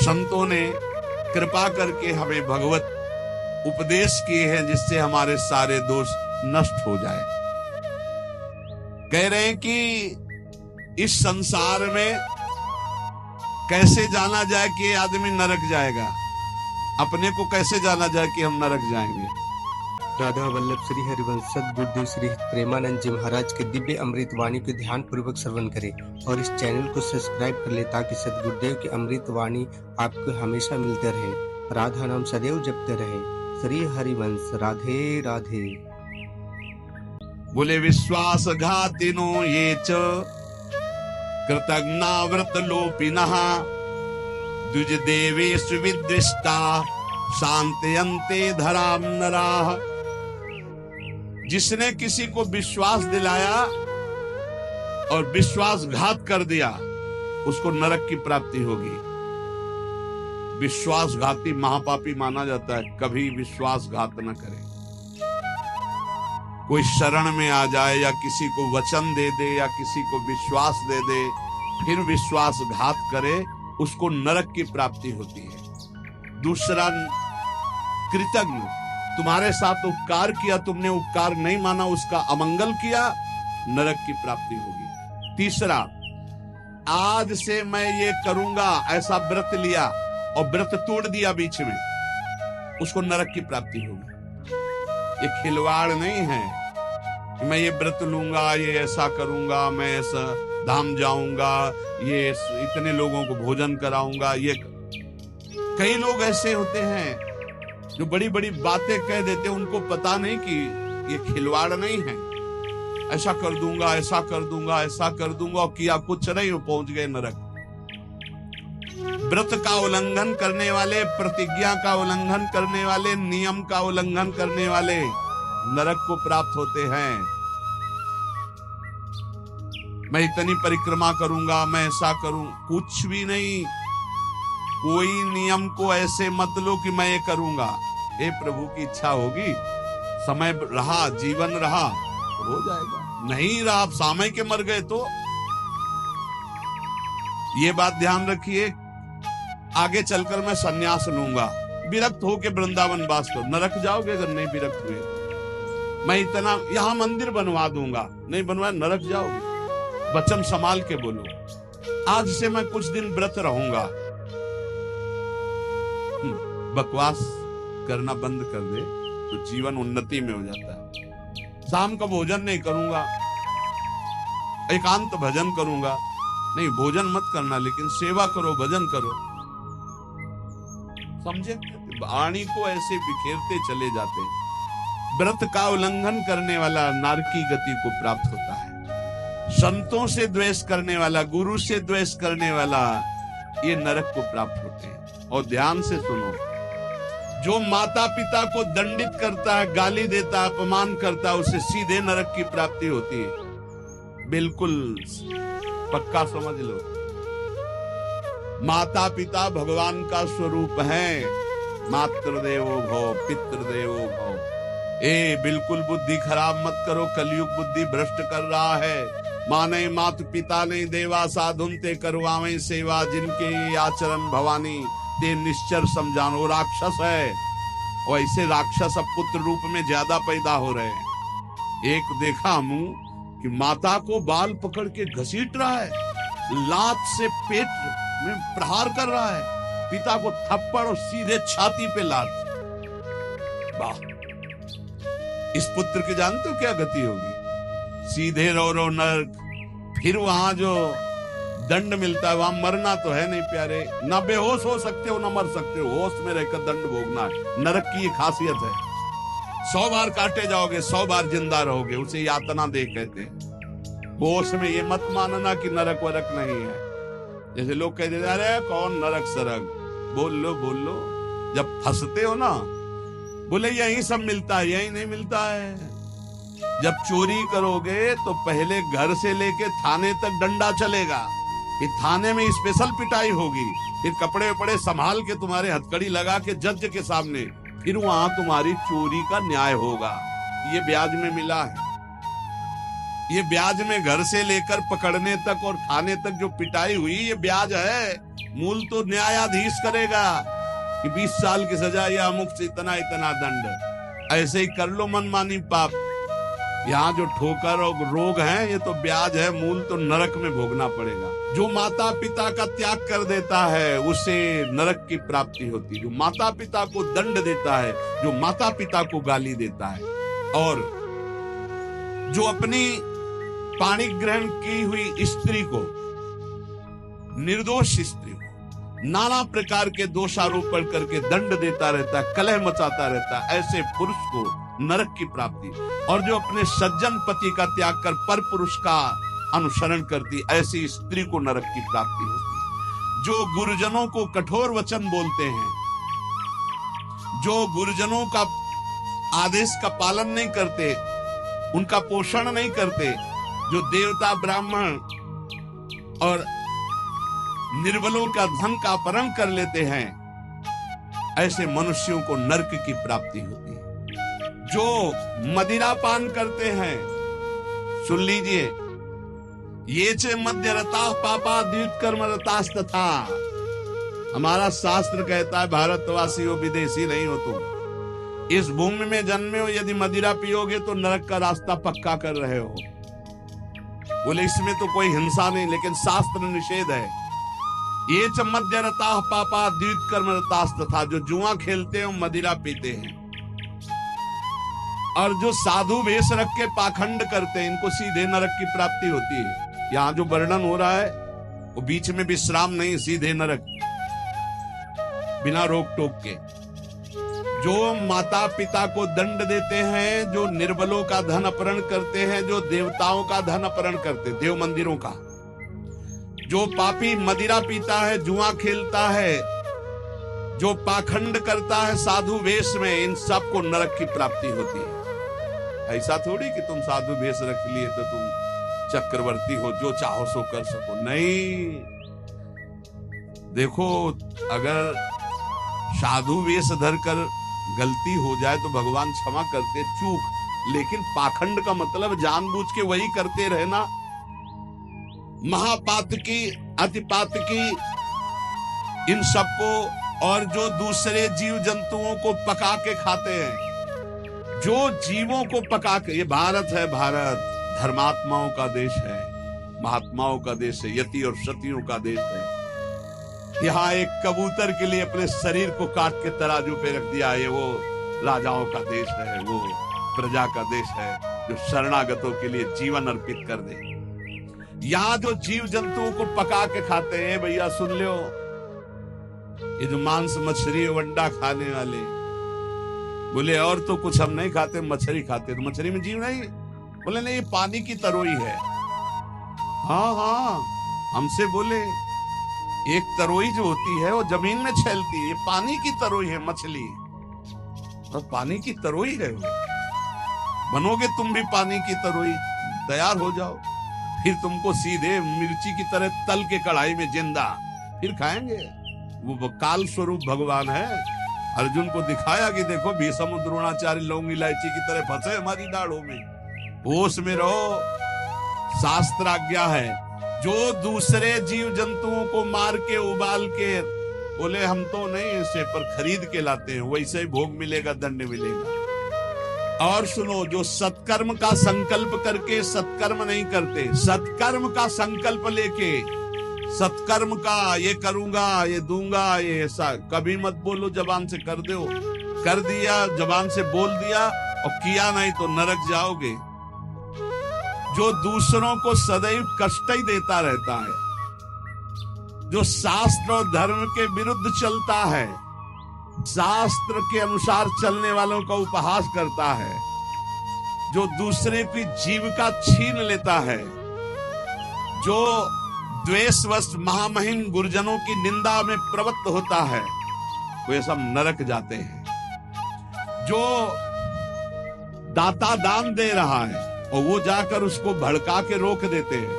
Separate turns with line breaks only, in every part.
संतों ने कृपा करके हमें भगवत उपदेश किए हैं, जिससे हमारे सारे दोष नष्ट हो जाए। कह रहे हैं कि इस संसार में कैसे जाना जाए कि आदमी नरक जाएगा, अपने को कैसे जाना जाए कि हम नरक जाएंगे।
राधा वल्लभ श्री हरिवंश सद्गुरुदेव श्री प्रेमानंद जी महाराज के दिव्य अमृत वाणी को ध्यान पूर्वक श्रवण करें और इस चैनल को सब्सक्राइब कर ले, ताकि सद्गुरुदेव की अमृत वाणी आपको हमेशा मिलते रहे। राधा नाम सदैव जपते रहे। श्री हरिवंश। राधे राधे।
बोले विश्वासघातिनो ये च कृतज्ञाव्रत लोपिनः द्विज देवेषु विद्विष्टा शांतयन्ते धराम नराः। जिसने किसी को विश्वास दिलाया और विश्वासघात कर दिया, उसको नरक की प्राप्ति होगी। विश्वासघाती महापापी माना जाता है। कभी विश्वासघात न करे। कोई शरण में आ जाए या किसी को वचन दे दे या किसी को विश्वास दे दे, फिर विश्वासघात करे, उसको नरक की प्राप्ति होती है। दूसरा, कृतज्ञ, तुम्हारे साथ उपकार किया, तुमने उपकार नहीं माना, उसका अमंगल किया, नरक की प्राप्ति होगी। तीसरा, आज से मैं ये करूंगा, ऐसा व्रत लिया और व्रत तोड़ दिया बीच में, उसको नरक की प्राप्ति होगी। ये खिलवाड़ नहीं है कि मैं ये व्रत लूंगा, ये ऐसा करूंगा, मैं ऐसा धाम जाऊंगा, ये इतने लोगों को भोजन कराऊंगा। ये कई लोग ऐसे होते हैं जो बड़ी बड़ी बातें कह देते हैं, उनको पता नहीं कि ये खिलवाड़ नहीं है। ऐसा कर दूंगा, ऐसा कर दूंगा, ऐसा कर दूंगा, और किया कुछ नहीं, वो पहुंच गए नरक। व्रत का उल्लंघन करने वाले, प्रतिज्ञा का उल्लंघन करने वाले, नियम का उल्लंघन करने वाले नरक को प्राप्त होते हैं। मैं इतनी परिक्रमा करूंगा, मैं ऐसा करूं, कुछ भी नहीं। कोई नियम को ऐसे मत लो कि मैं ये करूंगा। हे प्रभु की इच्छा होगी, समय रहा, जीवन रहा तो हो जाएगा। नहीं रहा, आप सामय के मर गए तो। ये बात ध्यान रखिए। आगे चलकर मैं सन्यास लूंगा, विरक्त होके वृंदावन वास करो, नरक जाओगे अगर नहीं विरक्त हुए। मैं इतना यहां मंदिर बनवा दूंगा, नहीं बनवाया नरक जाओगे। वचन संभाल के बोलो। आज से मैं कुछ दिन व्रत रहूंगा, बकवास करना बंद कर दे तो जीवन उन्नति में हो जाता है। शाम का भोजन नहीं करूंगा, एकांत भजन करूंगा। नहीं, भोजन मत करना, लेकिन सेवा करो, भजन करो। समझे? वाणी को ऐसे बिखेरते चले जाते हैं। व्रत का उल्लंघन करने वाला नारकी गति को प्राप्त होता है। संतों से द्वेष करने वाला, गुरु से द्वेष करने वाला, ये नरक को प्राप्त होते हैं। और ध्यान से सुनो, जो माता पिता को दंडित करता है, गाली देता है, अपमान करता है, उसे सीधे नरक की प्राप्ति होती है। बिल्कुल पक्का समझ लो। माता पिता भगवान का स्वरूप है। मातृदेवो भव, पितृदेवो भव। बिल्कुल बुद्धि खराब मत करो, कलयुग बुद्धि भ्रष्ट कर रहा है। माने मात पिता ने देवा साधुन ते करवावे सेवा, जिनके आचरण भवानी ते निश्चर समझानो। राक्षस है, और ऐसे राक्षस अब पुत्र रूप में ज्यादा पैदा हो रहे हैं। एक देखा मुंह कि माता को बाल पकड़ के घसीट रहा है, लात से पेट में प्रहार कर रहा है, पिता को थप्पड़ और सीधे छाती पे लात। वाह! इस पुत्र के जानते हो क्या गति होगी? सीधे रो नरक। फिर वहां जो दंड मिलता है, वहां मरना तो है नहीं प्यारे। ना बेहोश हो सकते हो, ना मर सकते हो। होश में रहकर दंड भोगना है। नरक की ये खासियत है। 100 बार काटे जाओगे, 100 बार जिंदा रहोगे। उसे यातना दे कहते हैं। होश में ये मत मानना कि नरक वरक नहीं है। जैसे लोग कहते हैं, अरे कौन नरक सरक, बोल लो बोल लो। जब फंसते हो ना, बोले यही सब मिलता है, यही नहीं मिलता है। जब चोरी करोगे तो पहले घर से लेके थाने तक डंडा चलेगा, फिर थाने में स्पेशल पिटाई होगी, फिर कपड़े वपड़े संभाल के तुम्हारे हथकड़ी लगा के जज के सामने, फिर वहां तुम्हारी चोरी का न्याय होगा। ये ब्याज में मिला है। ये ब्याज में घर से लेकर पकड़ने तक और थाने तक जो पिटाई हुई, ये ब्याज है। मूल तो न्यायाधीश करेगा कि 20 साल की सजा या अमुक से इतना इतना दंड। ऐसे ही कर लो मनमानी पाप। यहाँ जो ठोकर और रोग हैं ये तो ब्याज है, मूल तो नरक में भोगना पड़ेगा। जो माता पिता का त्याग कर देता है उसे नरक की प्राप्ति होती है। जो माता पिता को दंड देता है, जो माता पिता को गाली देता है, और जो अपनी पाणी ग्रहण की हुई स्त्री को, निर्दोष स्त्री को नाना प्रकार के दोषारोपण करके दंड देता रहता है, कलह मचाता रहता है, ऐसे पुरुष को नरक की प्राप्ति। और जो अपने सज्जन पति का त्याग कर पर पुरुष का अनुसरण करती, ऐसी स्त्री को नरक की प्राप्ति होती। जो गुरुजनों को कठोर वचन बोलते हैं, जो गुरुजनों का आदेश का पालन नहीं करते, उनका पोषण नहीं करते, जो देवता ब्राह्मण और निर्बलों का धन का अपहरण कर लेते हैं, ऐसे मनुष्यों को नरक की प्राप्ति होती है। जो मदिरा पान करते हैं, सुन लीजिए, ये चे मध्य रता पापा द्वित कर्म रतास्तथा। हमारा शास्त्र कहता है भारतवासी हो, विदेशी नहीं हो तुम, इस भूमि में जन्मे हो, यदि मदिरा पियोगे तो नरक का रास्ता पक्का कर रहे हो। बोले इसमें तो कोई हिंसा नहीं, लेकिन शास्त्र निषेध है। ये च मध्य रता पापा द्वित कर्म रतास्तथा। जो जुआ खेलते हैं मदिरा पीते हैं, और जो साधु वेश रख के पाखंड करते हैं, इनको सीधे नरक की प्राप्ति होती है। यहाँ जो वर्णन हो रहा है वो बीच में विश्राम नहीं, सीधे नरक, बिना रोक टोक के। जो माता पिता को दंड देते हैं, जो निर्बलों का धन अपहरण करते हैं, जो देवताओं का धन अपहरण करते, देव मंदिरों का, जो पापी मदिरा पीता है, जुआ खेलता है, जो पाखंड करता है साधु वेश में, इन सब को नरक की प्राप्ति होती है। ऐसा थोड़ी कि तुम साधु वेश रख लिए तो तुम चक्रवर्ती हो, जो चाहो सो कर सको, नहीं। देखो, अगर साधु वेश धरकर गलती हो जाए तो भगवान क्षमा करते, चूक। लेकिन पाखंड का मतलब जानबूझ के वही करते रहना, महापात की, अतिपात की, इन सबको। और जो दूसरे जीव जंतुओं को पका के खाते हैं, जो जीवों को पका के, ये भारत है, भारत धर्मात्माओं का देश है, महात्माओं का देश है, यति और सतियों का देश है। यहाँ एक कबूतर के लिए अपने शरीर को काट के तराजू पे रख दिया, ये वो राजाओं का देश है, वो प्रजा का देश है, जो शरणागतों के लिए जीवन अर्पित कर दे। यहाँ जो जीव जंतुओं को पका के खाते हैं, भैया सुन लो, ये जो मांस मछली अंडा खाने वाले, बोले और तो कुछ हम नहीं खाते, मछली खाते। तो मछली में जीव नहीं? बोले नहीं, पानी की तरोई है। हाँ हाँ, हमसे बोले एक तरोई जो होती है वो जमीन में छेलती है, ये पानी की तरोई है मछली, और पानी की तरोई है वो। बनोगे तुम भी पानी की तरोई, तैयार हो जाओ, फिर तुमको सीधे मिर्ची की तरह तल के कढ़ाई में जिंदा फिर खाएंगे। वो काल स्वरूप भगवान है। अर्जुन को दिखाया कि देखो भीष्म द्रोणाचार्य लौंग इलायची की तरह फंसे हमारी दाढ़ों में, होश में रहो, शास्त्र आज्ञा है। जो दूसरे जीव जंतुओं को मार के उबाल के, बोले हम तो नहीं इसे पर खरीद के लाते हैं, वैसे ही भोग मिलेगा, दंड मिलेगा। और सुनो, जो सत्कर्म का संकल्प करके सत्कर्म नहीं करते, सत्कर्म का संकल्प लेके, सत्कर्म का ये करूंगा, ये दूंगा, ये ऐसा कभी मत बोलो, जबान से कर दो, कर दिया, जबान से बोल दिया और किया नहीं तो नरक जाओगे। जो दूसरों को सदैव कष्ट ही देता रहता है, जो शास्त्र और धर्म के विरुद्ध चलता है, शास्त्र के अनुसार चलने वालों का उपहास करता है, जो दूसरे की जीविका छीन लेता है, जो द्वेषवश महामहिम गुरुजनों की निंदा में प्रवृत्त होता है, वे सब नरक जाते हैं। जो दाता दान दे रहा है और वो जाकर उसको भड़का के रोक देते हैं,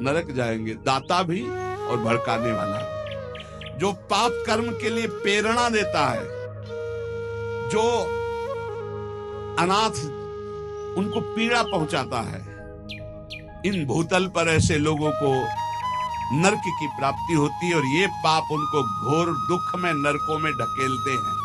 नरक जाएंगे, दाता भी और भड़काने वाला। जो पाप कर्म के लिए प्रेरणा देता है, जो अनाथ उनको पीड़ा पहुंचाता है, इन भूतल पर ऐसे लोगों को नरक की प्राप्ति होती है और ये पाप उनको घोर दुख में नरकों में ढकेलते हैं।